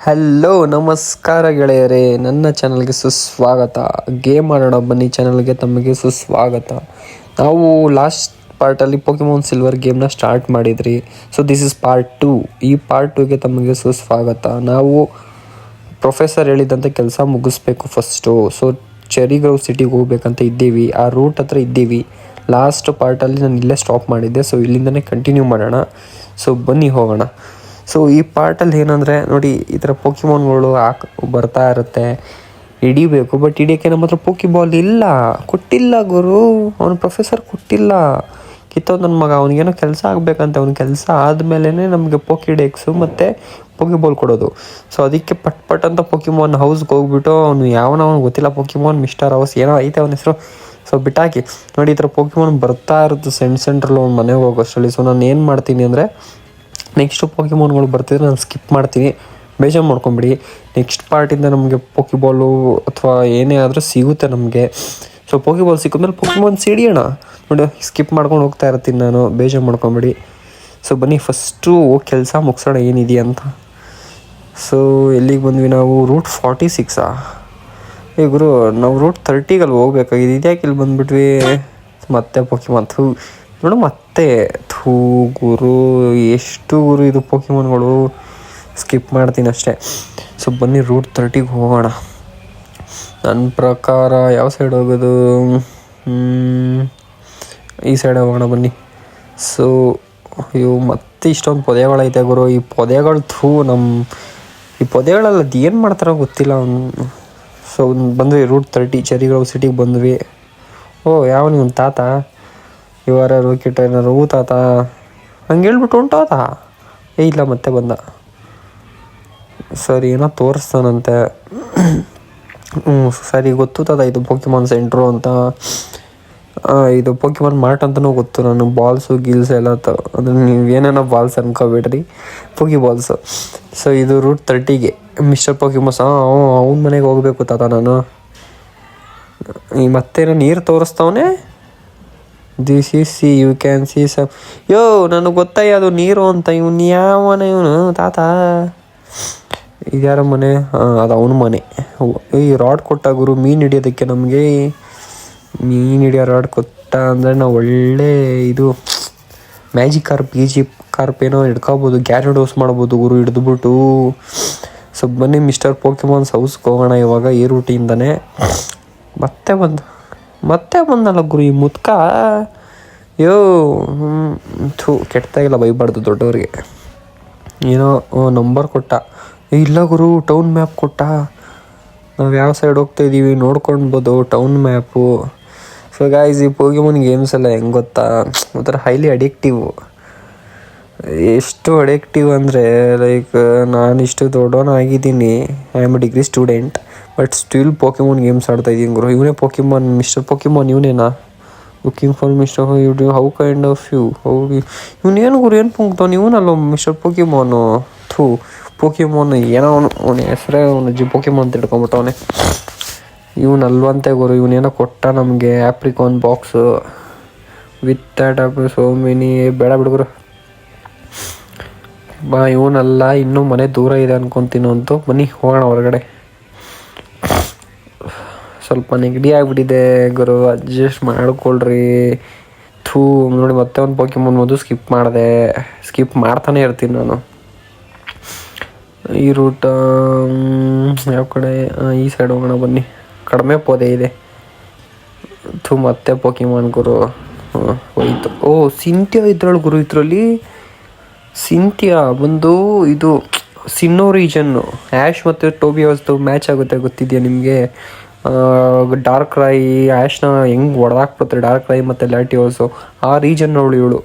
Hello ನಮಸ್ಕಾರ ಗೆಳೆಯರೇ, ನನ್ನ ಚಾನಲ್ಗೆ ಸುಸ್ವಾಗತ. ಗೇಮ್ ಆಡೋಣ ಬನ್ನಿ ಚಾನಲ್ಗೆ ತಮಗೆ ಸುಸ್ವಾಗತ. ನಾವು ಲಾಸ್ಟ್ ಪಾರ್ಟಲ್ಲಿ ಪೋಕಿಮೋನ್ ಸಿಲ್ವರ್ ಗೇಮ್ನ ಸ್ಟಾರ್ಟ್ ಮಾಡಿದ್ರಿ. So this is part 2. ಈ ಪಾರ್ಟ್ 2ಗೆ ತಮಗೆ ಸುಸ್ವಾಗತ. ನಾವು ಪ್ರೊಫೆಸರ್ ಹೇಳಿದಂತೆ ಕೆಲಸ ಮುಗಿಸ್ಬೇಕು ಫಸ್ಟು. ಸೊ ಚೆರಿಗ್ರೌವ್ ಸಿಟಿಗೆ ಹೋಗ್ಬೇಕಂತ ಇದ್ದೀವಿ, ಆ ರೂಟ್ ಹತ್ರ ಇದ್ದೀವಿ. ಲಾಸ್ಟ್ ಪಾರ್ಟಲ್ಲಿ ನಾನು ಇಲ್ಲೇ ಸ್ಟಾಪ್ ಮಾಡಿದ್ದೆ. ಸೊ ಇಲ್ಲಿಂದನೇ ಕಂಟಿನ್ಯೂ ಮಾಡೋಣ. ಸೊ ಬನ್ನಿ ಹೋಗೋಣ. ಸೊ ಈ ಪಾರ್ಟಲ್ಲಿ ಏನಂದರೆ ನೋಡಿ, ಈ ಥರ ಪೋಕಿಮೋನ್ಗಳು ಬರ್ತಾ ಇರುತ್ತೆ, ಹಿಡಿಬೇಕು. ಬಟ್ ಹಿಡಿಯೋಕ್ಕೆ ನಮ್ಮ ಹತ್ರ ಪೋಕಿಬಾಲ್ ಇಲ್ಲ, ಕೊಟ್ಟಿಲ್ಲ ಗುರು. ಅವನು ಪ್ರೊಫೆಸರ್ ಕೊಟ್ಟಿಲ್ಲ. ಕಿತ್ತೋದು ನನ್ನ ಮಗ. ಅವ್ನಿಗೇನೋ ಕೆಲಸ ಆಗಬೇಕಂತೆ. ಅವ್ನ ಕೆಲಸ ಆದಮೇಲೆ ನಮಗೆ ಪೋಕಿಡೆಕ್ಸು ಮತ್ತು ಪೋಕಿಬಾಲ್ ಕೊಡೋದು. ಸೊ ಅದಕ್ಕೆ ಪಟ್ ಅಂತ ಪೋಕಿಮೋನ್ ಹೌಸ್ಗೆ ಹೋಗ್ಬಿಟ್ಟು ಅವನು ಯಾವನವನು ಗೊತ್ತಿಲ್ಲ, ಪೋಕಿಮೋನ್ ಮಿಸ್ಟರ್ ಹೌಸ್ ಏನೋ ಐತೆ ಅವನ ಹೆಸರು. ಸೊ ಬಿಟ್ಟಾಕಿ ನೋಡಿ, ಈ ಥರ ಪೋಕಿಮೋನ್ ಬರ್ತಾ ಇರುತ್ತೆ ಸೆಂಟ್ರಲ್ಲಿ ಅವ್ನು ಮನೆಗೆ ಹೋಗೋಷ್ಟರಲ್ಲಿ. ಸೊ ನಾನು ಏನು ಮಾಡ್ತೀನಿ ಅಂದರೆ, ನೆಕ್ಸ್ಟು ಪೋಕಿಮೋನ್ಗಳು ಬರ್ತಿದ್ರೆ ನಾನು ಸ್ಕಿಪ್ ಮಾಡ್ತೀನಿ, ಬೇಜಾರು ಮಾಡ್ಕೊಂಬಿಡಿ. ನೆಕ್ಸ್ಟ್ ಪಾರ್ಟಿಂದ ನಮಗೆ ಪೋಕಿಬಾಲು ಅಥವಾ ಏನೇ ಆದರೂ ಸಿಗುತ್ತೆ ನಮಗೆ. ಸೊ ಪೋಕಿಬಾಲ್ ಸಿಕ್ಕಿದ್ಮೇಲೆ ಪೋಕಿಮೋನ್ ಸಿಡಿಯೋಣ. ನೋಡಿ ಸ್ಕಿಪ್ ಮಾಡ್ಕೊಂಡು ಹೋಗ್ತಾ ಇರ್ತೀನಿ ನಾನು, ಬೇಜಾರು ಮಾಡ್ಕೊಂಬಿಡಿ. ಸೊ ಬನ್ನಿ ಫಸ್ಟು ಕೆಲಸ ಮುಗಿಸೋಣ ಏನಿದೆಯಾ ಅಂತ. ಸೊ ಎಲ್ಲಿಗೆ ಬಂದ್ವಿ ನಾವು? ರೂಟ್ 46. ಗುರು ನಾವು ರೂಟ್ 30ಗಲ್ಲಿ ಹೋಗ್ಬೇಕಾಗಿದೆ. ಇದ್ಯಾಕೆ ಇಲ್ಲಿ ಬಂದುಬಿಟ್ವಿ ಮತ್ತೆ? ಪೋಕಿಮೋನ್ ನೋಡು ಮತ್ತೆ. ಗುರು ಎಷ್ಟು ಗುರು ಇದು ಪೋಕಿಮೋನ್ಗಳು. ಸ್ಕಿಪ್ ಮಾಡ್ತೀನಿ ಅಷ್ಟೇ. ಸೊ ಬನ್ನಿ ರೂಟ್ 30ಗೆ ಹೋಗೋಣ. ನನ್ನ ಪ್ರಕಾರ ಯಾವ ಸೈಡ್ ಹೋಗೋದು? ಈ ಸೈಡ್ ಹೋಗೋಣ ಬನ್ನಿ. ಸೊ ಇವು ಮತ್ತೆ ಇಷ್ಟೊಂದು ಪೊದೆಗಳೈತೆ ಗುರು. ಈ ಪೊದೆಗಳು ಈ ಪೊದೆಗಳೆಲ್ಲ ಅದು ಏನು ಮಾಡ್ತಾರೋ ಗೊತ್ತಿಲ್ಲ ಅವನು. ಸೊ ಬಂದ್ವಿ ರೂಟ್ 30 ಚೆರಿಗ್ರೌವ್ ಸಿಟಿಗೆ ಬಂದ್ವಿ. ಯಾವ ನೀವು ತಾತ ಇವರ ರೋಕಿ ಟ್ರೈನರ್ ತಾತ ಹಂಗೆ ಹೇಳ್ಬಿಟ್ಟು ಹೊಂಟೋದ. ಇಲ್ಲ ಮತ್ತೆ ಬಂದ. ಸರಿ ಏನೋ ತೋರಿಸ್ತಾನಂತೆ. ಸರಿ ಗೊತ್ತು ತಾತ, ಇದು ಪೋಕಿಮಾನ್ ಸೆಂಟ್ರು ಅಂತ. ಇದು ಪೋಕಿಮಾನ್ ಮಾರ್ಟ್ ಅಂತಲೂ ಗೊತ್ತು ನಾನು. ಬಾಲ್ಸು ಗಿಲ್ಸ್ ಎಲ್ಲ ಅಂದರೆ ನೀವೇನೇನೋ ಬಾಲ್ಸ್ ಅನ್ಕೋಬೇಡ್ರಿ, ಪೋಕಿ ಬಾಲ್ಸು. ಸೊ ಇದು ರೂಟ್ 30ಗೆ ಮಿಸ್ಟರ್ ಪೋಕಿಮಾನ್ಸ್. ಅವ್ನ ಮನೆಗೆ ಹೋಗ್ಬೇಕು ತಾತ ನಾನು. ಈ ಮತ್ತೇನೋ ನೀರು ತೋರಿಸ್ತವನೆ. This is see you can see some. ನನಗೆ ಗೊತ್ತಾಯಿ ಅದು ನೀರು ಅಂತ. ಇವನು ಯಾವನ ಇವನು ತಾತ? ಇದ್ಯಾರ ಮನೆ? ಅದು ಅವನ ಮನೆ. ಈ ರಾಡ್ ಕೊಟ್ಟ ಗುರು ಮೀನು ಹಿಡಿಯೋದಕ್ಕೆ ನಮಗೆ. ಮೀನು ಹಿಡಿಯೋ ರಾಡ್ ಕೊಟ್ಟ ಅಂದರೆ ನಾವು ಒಳ್ಳೆ ಇದು ಮ್ಯಾಜಿಕ್ ಕಾರ್ಪ್ ಏನೋ ಹಿಡ್ಕೊಬೋದು, ಗ್ಯಾರಡೋಸ್ ಮಾಡ್ಬೋದು ಗುರು ಹಿಡಿದ್ಬಿಟ್ಟು. ಸೊ ಬನ್ನಿ ಮಿಸ್ಟರ್ ಪೋಕಿಮಾನ್ಸ್ ಹೌಸ್ಗೆ ಹೋಗೋಣ ಇವಾಗ ಈ ರೂಟಿಂದನೇ. ಮತ್ತೆ ಬಂದಲ್ಲ ಗುರು ಈ ಮುತ್ಕ. ಕೆಟ್ಟಾಗಿಲ್ಲ, ಬೈಬಾರ್ದು ದೊಡ್ಡವ್ರಿಗೆ. ಏನೋ ನಂಬರ್ ಕೊಟ್ಟ. ಇಲ್ಲ ಗುರು ಟೌನ್ ಮ್ಯಾಪ್ ಕೊಟ್ಟ. ನಾವು ಯಾವ ಸೈಡ್ ಹೋಗ್ತಾಯಿದ್ದೀವಿ ನೋಡ್ಕೊಳ್ಬೋದು, ಟೌನ್ ಮ್ಯಾಪು. ಸೊ ಗಾಯ್ಸ್, ಈ ಪೋಕಿಮೋನ್ ಗೇಮ್ಸ್ ಎಲ್ಲ ಹೆಂಗೆ ಗೊತ್ತಾ, ಒಂಥರ ಹೈಲಿ ಅಡಿಕ್ಟಿವ್. ಎಷ್ಟು ಅಡಿಕ್ಟಿವ್ ಅಂದರೆ ಲೈಕ್ ನಾನಿಷ್ಟು ದೊಡ್ಡವನಾಗಿದ್ದೀನಿ, I am a degree student, but still Pokemon games ಆಡ್ತಾಯಿದ್ದೀನಿ ಗುರು. ಇವನೇ ಪೋಕಿಮಾನ್, ಮಿಸ್ಟರ್ ಪೋಕಿಮಾನ್ ಇವನೇನಾ? Looking for mister you do how kind of you ಇವನೇನು ಗುರು, ಏನು ಪುಂಕ್ತಾವ್ ಇವನಲ್ಲ ಮಿಸ್ಟರ್ ಪೋಕಿಮಾನು. ಪೋಕಿಮೋನ್ ಏನೋ ಅವನ ಹೆಸರೇ ಪೋಕಿಮೋನ್ ಅಂತ ಹಿಡ್ಕೊಂಬಿಟ್ಟವನೆ. ಇವನಲ್ವಂತೆ ಗುರು. ಇವನೇನೋ ಕೊಟ್ಟ ನಮಗೆ apricorn box with that so many. ಬೇಡ ಬಿಡುಗರು ಬಾ, ಇವನಲ್ಲ, ಇನ್ನೂ ಮನೆ ದೂರ ಇದೆ ಅನ್ಕೊತೀನೋ ಅಂತೂ. ಬನ್ನಿ ಹೋಗೋಣ ಹೊರಗಡೆ. ಸ್ವಲ್ಪ ನೆಗಡಿ ಆಗಿಬಿಟ್ಟಿದೆ ಗುರು, ಅಡ್ಜಸ್ಟ್ ಮಾಡ್ಕೊಳ್ರಿ. ನೋಡಿ ಮತ್ತೆ ಒಂದು ಪೋಕಿಮೋನ್ ಮೊದಲು ಸ್ಕಿಪ್ ಮಾಡ್ತಾನೆ ಇರ್ತೀನಿ ನಾನು. ಈ ರೂಟ್ ಯಾವ ಕಡೆ? ಈ ಸೈಡ್ ಹೋಗೋಣ ಬನ್ನಿ. ಕಡಿಮೆ ಪೊದೆ ಇದೆ. ಮತ್ತೆ ಪೋಕಿಮಾನ್ ಗುರು ಹೋಯ್ತು. ಸಿಂಥಿಯಾ ಇದ್ರಳು ಗುರು. ಇದರಲ್ಲಿ ಸಿಂಥಿಯಾ ಬಂದು ಇದು ಸಿನ್ನೋ ರೀಜನ್ನು. ಆ್ಯಶ್ ಮತ್ತು ಟೋಬಿ ಹೌಸ್ದು ಮ್ಯಾಚ್ ಆಗುತ್ತೆ, ಗೊತ್ತಿದೆಯಾ ನಿಮಗೆ? ಡಾರ್ಕ್ ರೈ ಆ್ಯಶ್ನ ಹೆಂಗೆ ಹೊಡೆದಾಕ್ಬಿಡ್ತಾರೆ ಡಾರ್ಕ್ ರೈ ಮತ್ತು ಲ್ಯಾಟಿಯೋಸು. ಆ ರೀಜನ್ನವಳು ಇವಳು.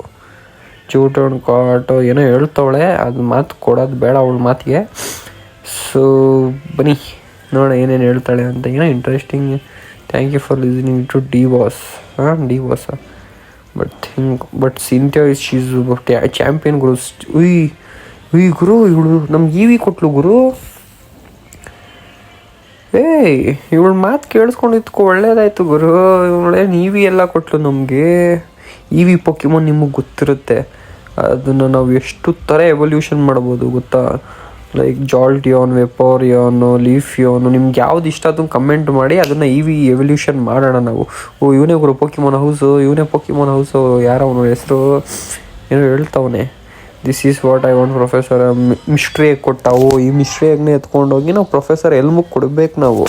ಚೂಟೋನ್ ಕಾಟೋ ಏನೋ ಹೇಳ್ತವಳೆ, ಅದು ಮಾತು ಕೊಡೋದು ಬೇಡ ಅವಳ ಮಾತಿಗೆ. ಸೊ ಬನ್ನಿ ನೋಡ ಏನೇನು ಹೇಳ್ತಾಳೆ ಅಂತ. ಏನೋ interesting. Thank you for listening to the boss. But Cynthia she's champion ಗುರು. ಗುರು ಇವಳು ನಮ್ಗೆ ಇವಿ ಕೊಟ್ಲು ಗುರು. ಇವಳ ಮಾತು ಕೇಳಿಸ್ಕೊಂಡಿದ್ಕೊ ಒಳ್ಳೇದಾಯ್ತು ಗುರು. ಇವಳೇನು ಇವಿ ಎಲ್ಲ ಕೊಟ್ಲು ನಮಗೆ. ಇವಿ ಪೋಕಿಮೋನ್ ನಿಮಗೆ ಗೊತ್ತಿರುತ್ತೆ, ಅದನ್ನು ನಾವು ಎಷ್ಟು ಥರ ಎವಲ್ಯೂಷನ್ ಮಾಡ್ಬೋದು ಗೊತ್ತಾ? ಲೈಕ್ ಜಾಲ್ಟಿಯೋನ್, ವೆಪೋರಿಯೋನು, ಲೀಫಿಯೋನು, ನಿಮ್ಗೆ ಯಾವ್ದು ಇಷ್ಟ ಅದನ್ನು ಕಮೆಂಟ್ ಮಾಡಿ. ಅದನ್ನು ಎವಲ್ಯೂಷನ್ ಮಾಡೋಣ ನಾವು. ಇವನೇ ಗುರು ಪೋಕಿಮೋನ್ ಹೌಸು, ಇವನೇ ಪೋಕಿಮೋನ್ ಹೌಸು. ಯಾರವನು ಹೆಸರು ಏನೋ ಹೇಳ್ತವನೆ. This is what I want professor. Mystery egg ಕೊಟ್ಟಾವು. ಈ ಮಿಸ್ಟ್ರಿ ಎಗ್ನೇ ಎತ್ಕೊಂಡೋಗಿ ನಾವು ಪ್ರೊಫೆಸರ್ ಎಲ್ಮುಗ್ ಕೊಡ್ಬೇಕು ನಾವು.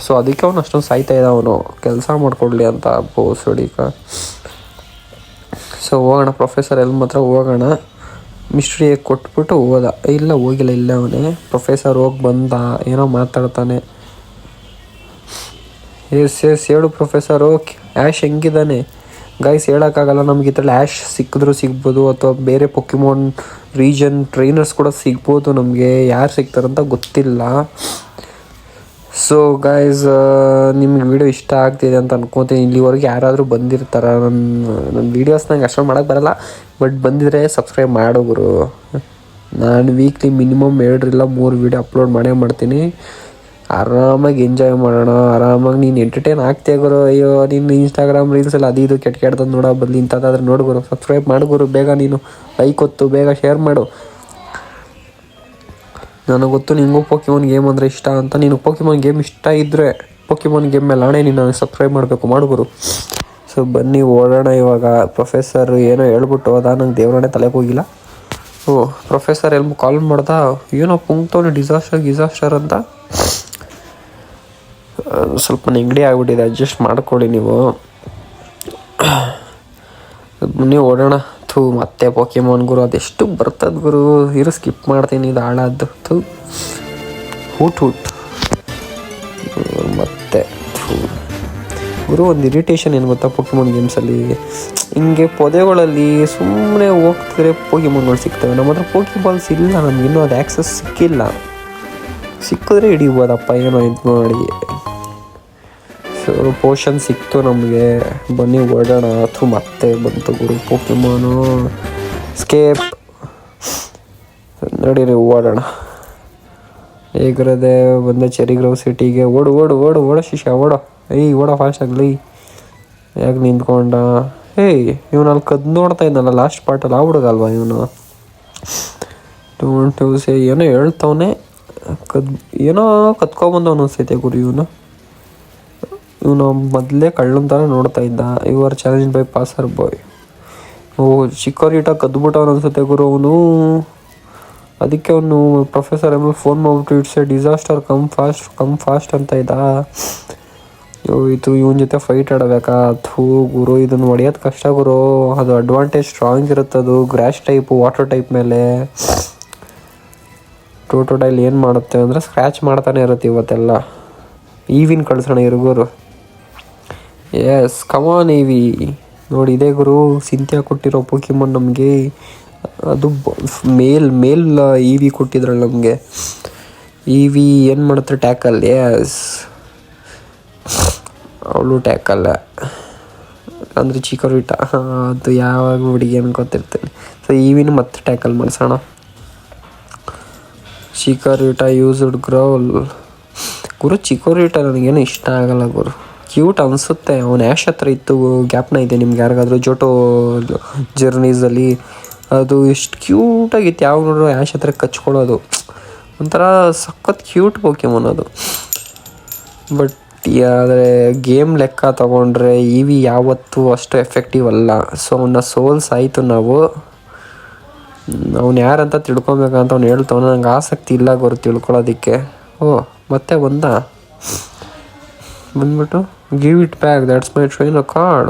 ಸೊ ಅದಕ್ಕೆ ಅವನು ಅಷ್ಟೊಂದು ಸಾಯ್ತಾ ಇದ್ದ. ಅವನು ಕೆಲಸ ಮಾಡಿಕೊಡ್ಲಿ ಅಂತ ಬೋಸ್ ಹೊಡಿಕ. ಸೊ ಹೋಗೋಣ ಪ್ರೊಫೆಸರ್ ಎಲ್ಮ್ ಹತ್ರ ಹೋಗೋಣ. ಮಿಸ್ಟ್ರಿ ಎಗ್ ಕೊಟ್ಬಿಟ್ಟು ಹೋದ. ಇಲ್ಲ ಹೋಗಿಲ್ಲ, ಇಲ್ಲ ಅವನೇ ಪ್ರೊಫೆಸರ್ ಹೋಗಿ ಬಂದ. ಏನೋ ಮಾತಾಡ್ತಾನೆ. ಎಸ್ ಹೇಳು ಪ್ರೊಫೆಸರು. ಆ್ಯಶ್ ಹೆಂಗಿದ್ದಾನೆ ಗೈಸ್ ಹೇಳೋಕ್ಕಾಗಲ್ಲ. ನಮ್ಗೆ ಈ ಥರ ಆ್ಯಶ್ ಸಿಕ್ಕಿದ್ರು ಸಿಗ್ಬೋದು, ಅಥವಾ ಬೇರೆ ಪೊಕಿಮೋನ್ ರೀಜನ್ ಟ್ರೈನರ್ಸ್ ಕೂಡ ಸಿಗ್ಬೋದು. ನಮಗೆ ಯಾರು ಸಿಗ್ತಾರಂತ ಗೊತ್ತಿಲ್ಲ. ಸೊ ಗೈಸ್ ನಿಮ್ಗೆ ವಿಡಿಯೋ ಇಷ್ಟ ಆಗ್ತಿದೆ ಅಂತ ಅನ್ಕೋತೀನಿ. ಇಲ್ಲಿವರೆಗೆ ಯಾರಾದರೂ ಬಂದಿರ್ತಾರ. ನನ್ನ ವೀಡಿಯೋಸ್ ನಂಗೆ ಅಷ್ಟೊಂದು ಮಾಡೋಕ್ಕೆ ಬರೋಲ್ಲ, ಬಟ್ ಬಂದಿದ್ರೆ ಸಬ್ಸ್ಕ್ರೈಬ್ ಮಾಡೋಗುರು. ನಾನು ವೀಕ್ಲಿ ಮಿನಿಮಮ್ 2-3 ವೀಡಿಯೋ ಅಪ್ಲೋಡ್ ಮಾಡ್ತೀನಿ. ಆರಾಮಾಗಿ ಎಂಜಾಯ್ ಮಾಡೋಣ. ಆರಾಮಾಗಿ ನೀನು ಎಂಟರ್ಟೈನ್ ಆಗ್ತೀಯ ಗುರು. ಅಯ್ಯೋ ನೀನು ಇನ್ಸ್ಟಾಗ್ರಾಮ್ ರೀಲ್ಸಲ್ಲಿ ಅದು ಇದು ಕೆಟ್ಟದ್ದು ನೋಡೋ ಬದಲು ಇಂಥದ್ದಾದ್ರೆ ನೋಡ್ಗುರು. ಸಬ್ಸ್ಕ್ರೈಬ್ ಮಾಡ್ಗುರು ಬೇಗ. ನೀನು ಲೈಕ್ ಒತ್ತು, ಬೇಗ ಶೇರ್ ಮಾಡು. ನನಗೆ ಗೊತ್ತು ನಿಂಗೂ ಪೋಕಿಮೋನ್ ಗೇಮ್ ಅಂದರೆ ಇಷ್ಟ ಅಂತ. ನೀನು ಪೋಕಿಮೋನ್ ಗೇಮ್ ಇಷ್ಟ ಇದ್ದರೆ ಪೋಕಿಮೋನ್ ಗೇಮ್ ಮೇಲೆ ಆಣೆ ನೀನು ಸಬ್ಸ್ಕ್ರೈಬ್ ಮಾಡಬೇಕು, ಮಾಡುಗುರು. ಸೊ ಬನ್ನಿ ಓಡೋಣ ಇವಾಗ. ಪ್ರೊಫೆಸರ್ ಏನೋ ಹೇಳ್ಬಿಟ್ಟು ಹೋದ. ನಂಗೆ ದೇವರಾಣೆ ತಲೆಗೆ ಹೋಗಿಲ್ಲ. ಪ್ರೊಫೆಸರ್ ಎಲ್ಮು ಕಾಲ್ ಮಾಡ್ದ. ಏನೋ ಪುಂಕ್ತವನು ಡಿಸಾಸ್ಟರ್ ಅಂತ. ಸ್ವಲ್ಪ ನೆಗಡಿ ಆಗ್ಬಿಟ್ಟಿದೆ, ಅಡ್ಜಸ್ಟ್ ಮಾಡ್ಕೊಳ್ಳಿ ನೀವು. ಬನ್ನಿ ಓಡೋಣ. ಮತ್ತೆ ಪೋಕಿಮೋನ್ ಗುರು ಅದೆಷ್ಟು ಬರ್ತದ ಗುರು. ಸ್ಕಿಪ್ ಮಾಡ್ತೀನಿ ಇದು ಹಾಳಾದ್ದು. ಹೂಟ್ ಮತ್ತೆ ಗುರು ಒಂದು ಇರಿಟೇಷನ್ ಏನು ಗೊತ್ತಾ ಪೋಕಿಮೋನ್ ಗೇಮ್ಸಲ್ಲಿ. ಹಿಂಗೆ ಪೊದೆಗಳಲ್ಲಿ ಸುಮ್ಮನೆ ಹೋಗ್ತಿದ್ರೆ ಪೋಕಿಮೋನ್ಗಳು ಸಿಗ್ತವೆ. ನಮ್ಮ ಹತ್ರ ಪೋಕಿಬಾಲ್ಸ್ ಇಲ್ಲ, ನಮಗಿನ್ನೂ ಅದು ಆ್ಯಕ್ಸಸ್ ಸಿಕ್ಕಿಲ್ಲ. ಸಿಕ್ಕಿದ್ರೆ ಹಿಡಿಬೋದಪ್ಪ ಏನೋ ಇದು ಮಾಡಿ. ಸೊ ಪೋಷನ್ ಸಿಕ್ತು ನಮಗೆ. ಬನ್ನಿ ಓಡೋಣ. ಮತ್ತೆ ಬಂತು ಗುರು ಪೋಕಿಮೋನು. ಸ್ಕೇಪ್ ನಡೀರಿ ಓಡೋಣ. ಹೇಗಿರೋದೆ ಬಂದೆ ಚೆರಿ ಗ್ರೋವ್ ಸಿಟಿಗೆ. ಓಡು ಶಿಷ್ಯ ಓಡೋ. ಓಡೋ ಫಾಸ್ಟ್ ಆಗಲಿ. ಯಾಕೆ ನಿಂತ್ಕೊಂಡ? ಇವನು ಅಲ್ಲಿ ಕದ್ದು ನೋಡ್ತಾ ಇದ್ದಲ್ಲ ಲಾಸ್ಟ್ ಪಾರ್ಟಲ್ಲಿ. ಆ ಹುಡುಗಲ್ವಾ ಇವನು? ಏನೋ ಹೇಳ್ತವನೆ. ಏನೋ ಕತ್ಕೊಬಂದವನು ಅನ್ಸೈತೆ ಗುರು ಇವನು ಮೊದಲೇ ಕಳ್ಳನ ಥರ ನೋಡ್ತಾ ಇದ್ದ. ಆರ್ ಚಾಲೆಂಜ್ ಬೈ ಪಾಸರ್ ಬಾಯ್. ಚಿಕ್ಕೋರಿಟ ಕದ್ಬಿಟ್ಟವನು ಅನ್ಸುತ್ತೆ ಗುರು ಅವನು. ಅದಕ್ಕೆ ಅವನು ಪ್ರೊಫೆಸರ್ ಆಮೇಲೆ ಫೋನ್ ಮಾಡ್ಬಿಟ್ಟು it's A disaster, come fast ಅಂತ ಇದ್ದ. ಇವನ ಜೊತೆ ಫೈಟ್ ಆಡಬೇಕಾ? ಗುರು ಇದನ್ನು ಹೊಡೆಯೋದು ಕಷ್ಟ ಗುರು. ಅದು ಅಡ್ವಾಂಟೇಜ್ ಸ್ಟ್ರಾಂಗ್ ಇರುತ್ತದು. ಗ್ರಾಸ್ ಟೈಪು ವಾಟರ್ ಟೈಪ್ ಮೇಲೆ. ಟೋಟೋಡೈಲ್ ಏನು ಮಾಡುತ್ತೆ ಅಂದರೆ ಸ್ಕ್ರ್ಯಾಚ್ ಮಾಡ್ತಾನೆ ಇರುತ್ತೆ ಇವತ್ತೆಲ್ಲ. ಈವಿನ ಕಳ್ಸೋಣ ಇರುಗೋರು. Yes come on Eevee. ನೋಡಿ ಇದೇ ಗುರು ಸಿಂಥಿಯಾ ಕೊಟ್ಟಿರೋ ಪೋಕಿಮೋನ್ ನಮಗೆ. ಅದು ಮೇಲ್ ಈವಿ ಕೊಟ್ಟಿದ್ರಲ್ಲ ನಮಗೆ. ಈವಿ ಏನು ಮಾಡುತ್ತೆ? ಟ್ಯಾಕಲ್. ಎಸ್ ಅವಳು ಟ್ಯಾಕಲ್ಲ ಅಂದರೆ ಚಿಕೋರಿಟ. ಅದು ಯಾವಾಗ ಹುಡುಗಿ ಅನ್ಕೋತಿರ್ತೇನೆ. ಸೊ ಈವಿನ ಮತ್ತೆ ಟ್ಯಾಕಲ್ ಮಾಡಿಸೋಣ. ಚಿಕೋರಿಟ ಯೂಸ್ಡ್ ಗ್ರೌಲ್. ಗುರು ಚಿಕೋರಿಟ ನನಗೇನು ಇಷ್ಟ ಆಗಲ್ಲ ಗುರು. ಕ್ಯೂಟ್ ಅನಿಸುತ್ತೆ. ಅವನು ಆ್ಯಶ್ ಹತ್ರ ಇತ್ತು. ಗ್ಯಾಪ್ನ ಇದೆ ನಿಮ್ಗೆ ಯಾರಿಗಾದ್ರೂ ಜೋಟೋ ಜರ್ನೀಸಲ್ಲಿ. ಅದು ಎಷ್ಟು ಕ್ಯೂಟಾಗಿತ್ತು. ಯಾವ ನೋಡ್ರು ಆ್ಯಶ್ ಹತ್ರ ಕಚ್ಕೊಳ್ಳೋದು ಒಂಥರ ಸಖತ್ ಕ್ಯೂಟ್ ಪೋಕಿಮೋನ್ ಅದು. ಬಟ್ ಆದರೆ ಗೇಮ್ ಲೆಕ್ಕ ತಗೊಂಡ್ರೆ ಇವಿ ಯಾವತ್ತೂ ಅಷ್ಟು ಎಫೆಕ್ಟಿವ್ ಅಲ್ಲ. ಸೊ ಅವನ್ನ ಸೋಲ್ಸ್ ಆಯಿತು ನಾವು. ಅವ್ನು ಯಾರಂತ ತಿಳ್ಕೊಬೇಕಂತ ಅವ್ನು ಹೇಳ್ತಾವನು. ನಂಗೆ ಆಸಕ್ತಿ ಇಲ್ಲ ಗುರು ತಿಳ್ಕೊಳ್ಳೋದಕ್ಕೆ. ಮತ್ತೆ ಬಂದ್ಬಿಟ್ಟು give it back, that's my trainer card.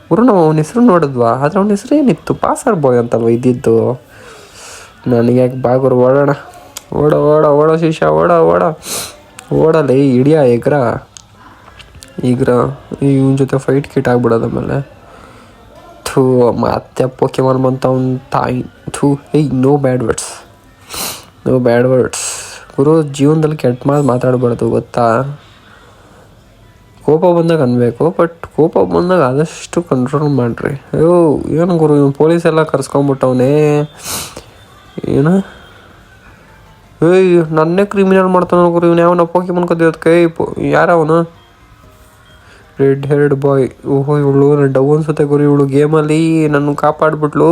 ಗುರು ನಾವು ಅವನ ಹೆಸರು ನೋಡಿದ್ವಾ? ಆದರೆ ಅವನ ಹೆಸರು ಏನಿತ್ತು? ಪಾಸರ್ ಬಾಯ್ ಅಂತಲ್ವ ಇದ್ದಿದ್ದು. ನನಗೆ ಯಾಕೆ ಬಾಗುರು ಓಡೋಣ. ಓಡೋ ಶಿಷ್ಯ ಓಡಲ್ಲ. ಹಿಡಿಯ ಎಗ್ರ ಇವನ ಜೊತೆ ಫೈಟ್ ಕಿಟ್ ಆಗ್ಬಿಡೋದು. ಆಮೇಲೆ ಮತ್ತೆ ಪೋಕಿಮೋನ್ ಬಂತ ಅವ್ನ ತಾಯಿ. ನೋ ಬ್ಯಾಡ್ ವರ್ಡ್ಸ್ ಗುರು. ಜೀವನದಲ್ಲಿ ಕೆಟ್ಟ ಮಾತಾಡಬಾರ್ದು ಗೊತ್ತಾ. ಕೋಪ ಬಂದಾಗ ಅನ್ಬೇಕು, ಬಟ್ ಕೋಪ ಬಂದಾಗ ಆದಷ್ಟು ಕಂಟ್ರೋಲ್ ಮಾಡಿರಿ. ಏನು ಗುರು ಇವನು ಪೊಲೀಸೆಲ್ಲ ಕರ್ಸ್ಕೊಂಬಿಟ್ಟವನೇ. ನನ್ನೇ ಕ್ರಿಮಿನಲ್ ಮಾಡ್ತಾನ ಗುರು ಇವನು. ಯಾವನ ಪೋಕಿಮೋನ್ ಕದಿಯೋದಕ್ಕೆ ಯಾರವನು? ರೆಡ್ ಹೇರ್ಡ್ ಬಾಯ್. ಇವಳು ನನ್ನ ಡವ್ ಅನ್ಸುತ್ತೆ ಗುರು. ಇವಳು ಗೇಮಲ್ಲಿ ನನ್ನ ಕಾಪಾಡ್ಬಿಟ್ಲು.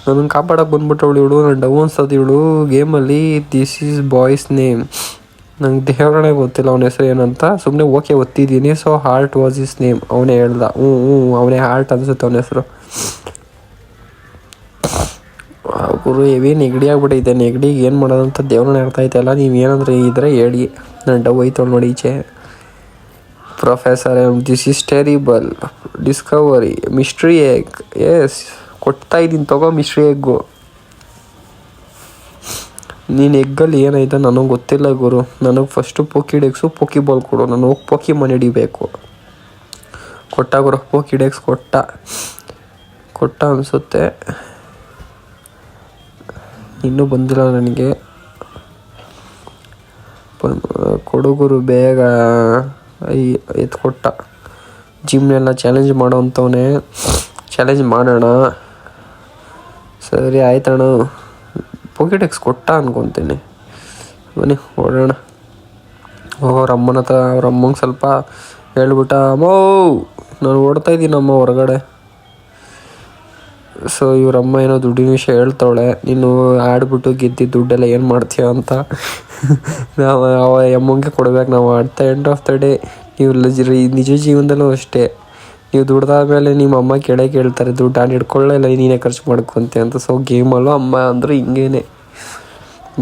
ನನ್ನನ್ನು ಕಾಪಾಡೋಕೆ ಬಂದ್ಬಿಟ್ಟವಳು ಇವಳು. ನಾನು ಡವ್ ಅನ್ಸೋದು ಇವಳು ಗೇಮಲ್ಲಿ. This is boy's name. ನಂಗೆ ದೇವರೇ ಗೊತ್ತಿಲ್ಲ ಅವನ ಹೆಸರು ಏನಂತ. ಸುಮ್ಮನೆ ಓಕೆ ಒತ್ತಿದ್ದೀನಿ. So heart was his name. ಅವನೇ ಹೇಳ್ದ. ಅವನೇ ಹಾರ್ಟ್ ಅನ್ಸುತ್ತೆ ಅವನ ಹೆಸರು. ಗುರು ಹೆವಿ ನೆಗಡಿ ಆಗ್ಬಿಟ್ಟಿದೆ. ನೆಗಡಿಗೆ ಏನು ಮಾಡೋದಂತ ದೇವ್ರನ್ನ ಹೇಳ್ತಾ ಇದ್ದಲ್ಲ. ನೀವು ಏನಾದರೂ ಇದ್ರೆ ಹೇಳಿ. ನಾನು ಡವ್ ಐತವಳು ನೋಡಿ ಈಚೆ. Professor this is terrible discovery mystery egg. ಎಸ್ ಕೊಡ್ತಾ ಇದ್ದೀನಿ ತಗೋ ಮಿಸ್ಟ್ರಿ ಎಗ್ಗು. ನೀನು ಎಗ್ಗಲ್ಲಿ ಏನಾಯ್ತು ನನಗೆ ಗೊತ್ತಿಲ್ಲ ಗುರು. ನನಗೆ ಫಸ್ಟು ಪೋಕಿಡೆಕ್ಸು ಪೋಕಿಬಾಲ್ ಕೊಡು. ನಾನು ಹೋಗಿ ಪೋಕಿಮಾನ್ ಹಿಡಿಬೇಕು. ಕೊಟ್ಟ ಗುರು ಪೋಕಿಡೆಕ್ಸ್ ಕೊಟ್ಟ ಅನಿಸುತ್ತೆ. ಇನ್ನೂ ಬಂದಿಲ್ಲ ನನಗೆ. ಕೊಡುಗುರು ಬೇಗ. ಎತ್ಕೊಟ್ಟ. ಜಿಮ್ನೆಲ್ಲ ಚಾಲೆಂಜ್ ಮಾಡೋ ಅಂಥವನೇ. ಚಾಲೆಂಜ್ ಮಾಡೋಣ. ಸರಿ ಆಯ್ತಣ್ಣ. ಪೋಕೆಟೆಕ್ಸ್ ಕೊಟ್ಟ ಅನ್ಕೊತೀನಿ. ಬನ್ನಿ ಓಡೋಣ. ಅವ್ರ ಅಮ್ಮನ ಹತ್ರ ಅವ್ರ ಅಮ್ಮಂಗೆ ಸ್ವಲ್ಪ ಹೇಳ್ಬಿಟ್ಟ, ಅಮ್ಮೋ ನಾನು ಓಡ್ತಾ ಇದ್ದೀನಮ್ಮ ಹೊರಗಡೆ. ಸೊ ಇವರಮ್ಮ ಏನೋ ದುಡ್ಡಿನ ವಿಷಯ ಹೇಳ್ತಾವಳೆ. ನೀನು ಆಡ್ಬಿಟ್ಟು ಗೆದ್ದಿದ್ದು ದುಡ್ಡೆಲ್ಲ ಏನು ಮಾಡ್ತೀಯ ಅಂತ. ನಾವು ಅಮ್ಮಂಗೆ ಕೊಡ್ಬೇಕು ನಾವು. At the end of the day ನೀವು ನಿಜ ಜೀವನದಲ್ಲೂ ಅಷ್ಟೇ. ನೀವು ದುಡ್ದಾದ್ಮೇಲೆ ನಿಮ್ಮ ಅಮ್ಮ ಕೇಳ್ತಾರೆ ದುಡ್ಡು ನಾನು ಹಿಡ್ಕೊಳ್ಳಲ್ಲ ನೀನೇ ಖರ್ಚು ಮಾಡ್ಕೊಂತೆ ಅಂತ. ಸೊ ಗೇಮಲ್ಲೂ ಅಮ್ಮ ಅಂದರೆ ಹಿಂಗೇನೆ.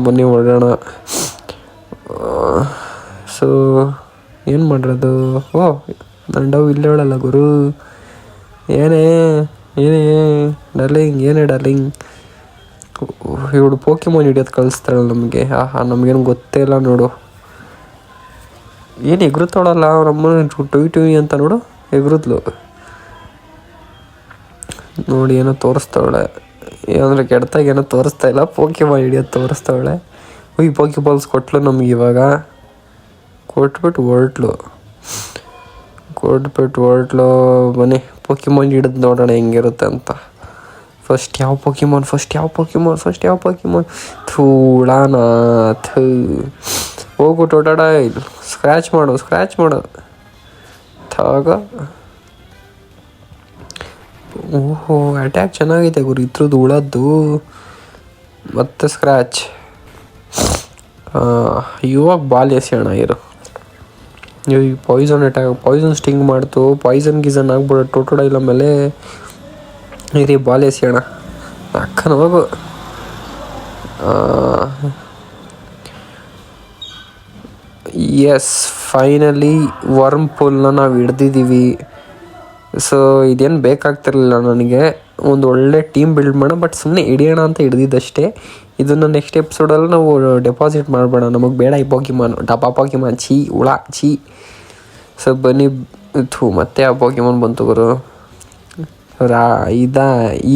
ಬನ್ನಿ ಹೊರಡೋಣ. ಸೊ ಏನು ಮಾಡೋದು. ನನ್ನ ಡವ್ ಇಲ್ಲೇ ಹೇಳಲ್ಲ ಗುರು. ಏನೇ ಡಾರ್ಲಿಂಗ್, ಏನೇ ಡಾರ್ಲಿಂಗ್. ಇವಳು ಪೋಕಿಮಾನ್ ಹಿಡಿಯೋದು ಕಳಿಸ್ತಾಳೆ ನಮಗೆ. ನಮಗೇನು ಗೊತ್ತೇ ಇಲ್ಲ ನೋಡು. ಏನು ಎಗ್ರುತ್ತಾಳಲ್ಲ ಅವ್ರಮ್ಮ. ಟುಯ್ ಅಂತ ನೋಡು ಎಗ್ರುದ್ಲು ನೋಡಿ. ಏನೋ ತೋರಿಸ್ತಾವಳೆ. ಏನಂದರೆ ಕೆಡ್ತಾಗ ಏನೋ ತೋರಿಸ್ತಾ ಇಲ್ಲ. ಪೋಕಿಮಾನ್ ಹಿಡಿಯೋದು ತೋರಿಸ್ತಾವಳೆ. ಪೋಕಿಬಾಲ್ಸ್ ಕೊಟ್ಲು ನಮ್ಗೆ. ಇವಾಗ ಕೊಟ್ಬಿಟ್ಟು ಹೊರಟ್ಲು. ಬನ್ನಿ ಪೋಕಿಮಾನ್ ಹಿಡಿದು ನೋಡೋಣ ಹೆಂಗಿರುತ್ತೆ ಅಂತ. ಫಸ್ಟ್ ಯಾವ ಪೋಕಿಮಾನ್ ಥೂಳಾನ ಹೋಗು ಟೋಟಾಡ. ಸ್ಕ್ರ್ಯಾಚ್ ಮಾಡು ಥಾಗ. ಓಹೋ ಅಟ್ಯಾಕ್ ಚೆನ್ನಾಗಿದೆ ಗುರು ಇದ್ರದ್ದು ಉಳದ್ದು. ಮತ್ತೆ ಸ್ಕ್ರ್ಯಾಚ್. ಇವಾಗ ಬಾಲ್ ಎಸೆಯೋಣ ಇರು. ಈ ಪಾಯ್ಸನ್ ಸ್ಟಿಂಗ್ ಮಾಡ್ತು. ಪಾಯ್ಸನ್ ಗೀಸನ್ ಆಗ್ಬಿಡೋ ಟೋಟೋಡ ಇಲ್ಲ ಮೇಲೆ ಇರಿ ಬಾಲ್ ಎಸೆಯೋಣ. ಅಕ್ಕನ ಹೋಗು. ಎಸ್ ಫೈನಲಿ ವರ್ಮ್ ಪೂಲ್ನ ನಾವು ಹಿಡ್ದಿದ್ದೀವಿ. ಸೊ ಇದೇನು ಬೇಕಾಗ್ತಿರ್ಲಿಲ್ಲ ನನಗೆ. ಒಂದು ಒಳ್ಳೆ ಟೀಮ್ ಬಿಲ್ಡ್ ಮಾಡೋಣ. ಬಟ್ ಸುಮ್ಮನೆ ಹಿಡಿಯೋಣ ಅಂತ ಹಿಡ್ದಿದ್ದಷ್ಟೇ. ಇದನ್ನು ನೆಕ್ಸ್ಟ್ ಎಪಿಸೋಡಲ್ಲಿ ನಾವು ಡೆಪಾಸಿಟ್ ಮಾಡಬೇಡ. ನಮಗೆ ಬೇಡ ಈ ಪೋಕಿಮಾನ್. ಡಬ್ಬಾ ಪೋಕಿಮಾನ್ ಛೀ. ಸೊ ಬನ್ನಿ. ಮತ್ತೆ ಆ ಪೋಕಿಮಾನ್ ಬಂತು ಗುರು.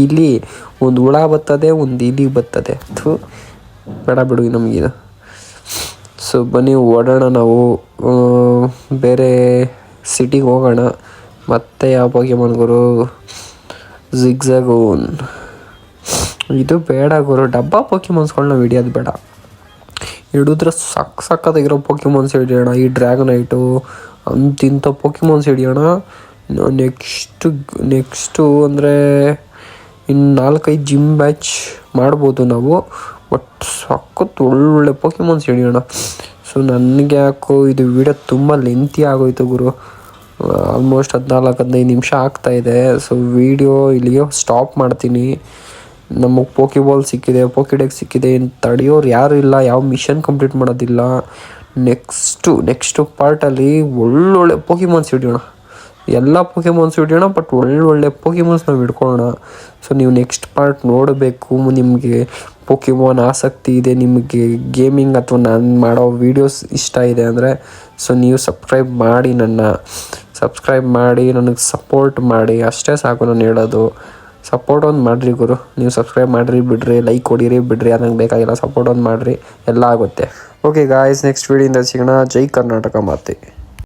ಇಲ್ಲಿ ಒಂದು ಹುಳ ಬರ್ತದೆ, ಒಂದು ಇಲಿಗೆ ಬರ್ತದೆ. ಬೇಡ ಬಿಡು ನಮಗಿದು. ಸೊ ಬನ್ನಿ ಓಡೋಣ ನಾವು. ಬೇರೆ ಸಿಟಿಗೆ ಹೋಗೋಣ. ಮತ್ತೆ ಯಾವ ಪೋಕಿಮಾನ್ ಗುರು. ಜಿಗ್ಜಾಗೋನ್. ಇದು ಬೇಡ ಗುರು. ಡಬ್ಬಾ ಪೋಕಿಮಾನ್ಸ್ಗಳನ್ನ ಹಿಡಿಯೋದು ಬೇಡ. ಹಿಡಿದ್ರೆ ಸಕ್ಕತ್ತಾಗಿರೋ ಪೋಕಿಮಾನ್ಸ್ ಹಿಡಿಯೋಣ. ಈ ಡ್ರ್ಯಾಗನೈಟು ಅಂತಿಂಥ ಪೋಕಿಮಾನ್ಸ್ ಹಿಡಿಯೋಣ. ನೆಕ್ಸ್ಟು ಅಂದರೆ ಇನ್ನು 4-5 ಜಿಮ್ ಬ್ಯಾಚ್ ಮಾಡ್ಬೋದು ನಾವು. ಬಟ್ ಸಕ್ಕತ್ತು ಒಳ್ಳೊಳ್ಳೆ ಪೋಕಿಮಾನ್ಸ್ ಹಿಡಿಯೋಣ. ಸೊ ನನಗೆ ಯಾಕೋ ಇದು ವಿಡಿಯೋ ತುಂಬ ಲೆಂತಿ ಆಗೋಯ್ತು ಗುರು. ಆಲ್ಮೋಸ್ಟ್ 14-15 ನಿಮಿಷ ಆಗ್ತಾಯಿದೆ. ಸೊ ವಿಡಿಯೋ ಇಲ್ಲಿಗೆ ಸ್ಟಾಪ್ ಮಾಡ್ತೀನಿ. ನಮಗೆ ಪೋಕಿಬಾಲ್ ಸಿಕ್ಕಿದೆ, ಪೋಕಿಡೆಕ್ ಸಿಕ್ಕಿದೆ. ತಡೆಯೋರು ಯಾರು ಇಲ್ಲ. ಯಾವ ಮಿಷನ್ ಕಂಪ್ಲೀಟ್ ಮಾಡೋದಿಲ್ಲ. ನೆಕ್ಸ್ಟು ಪಾರ್ಟಲ್ಲಿ ಒಳ್ಳೊಳ್ಳೆ ಪೋಕಿಮಾನ್ಸ್ ಹಿಡಿಯೋಣ. ಎಲ್ಲ ಪೋಕಿಮಾನ್ಸ್ ಹಿಡಿಯೋಣ. ಬಟ್ ಒಳ್ಳೊಳ್ಳೆ ಪೋಕಿಮಾನ್ಸ್ ನಾವು ಹಿಡ್ಕೊಳ್ಳೋಣ. ಸೊ ನೀವು ನೆಕ್ಸ್ಟ್ ಪಾರ್ಟ್ ನೋಡಬೇಕು. ನಿಮಗೆ ಪೋಕಿಮಾನ್ ಆಸಕ್ತಿ ಇದೆ, ನಿಮಗೆ ಗೇಮಿಂಗ್ ಅಥವಾ ನಾನು ಮಾಡೋ ವೀಡಿಯೋಸ್ ಇಷ್ಟ ಇದೆ ಅಂದರೆ ಸೊ ನೀವು ಸಬ್ಸ್ಕ್ರೈಬ್ ಮಾಡಿ ನನಗೆ ಸಪೋರ್ಟ್ ಮಾಡಿ. ಅಷ್ಟೇ ಸಾಕು ನಾನು ಹೇಳೋದು. ಸಪೋರ್ಟ್ ಒಂದು ಮಾಡಿರಿ ಗುರು. ನೀವು ಸಬ್ಸ್ಕ್ರೈಬ್ ಮಾಡಿರಿ ಬಿಡ್ರಿ, ಲೈಕ್ ಕೊಡಿರಿ ಬಿಡ್ರಿ, ಅದು ನಂಗೆ ಬೇಕಾಗಿಲ್ಲ. ಸಪೋರ್ಟ್ ಒಂದು ಮಾಡಿರಿ, ಎಲ್ಲ ಆಗುತ್ತೆ. ಓಕೆ ಗಾಯ್ಸ್, ನೆಕ್ಸ್ಟ್ ವೀಡಿಯೋಯಿಂದ ಸಿಗೋಣ. ಜೈ ಕರ್ನಾಟಕ ಮಾತೆ.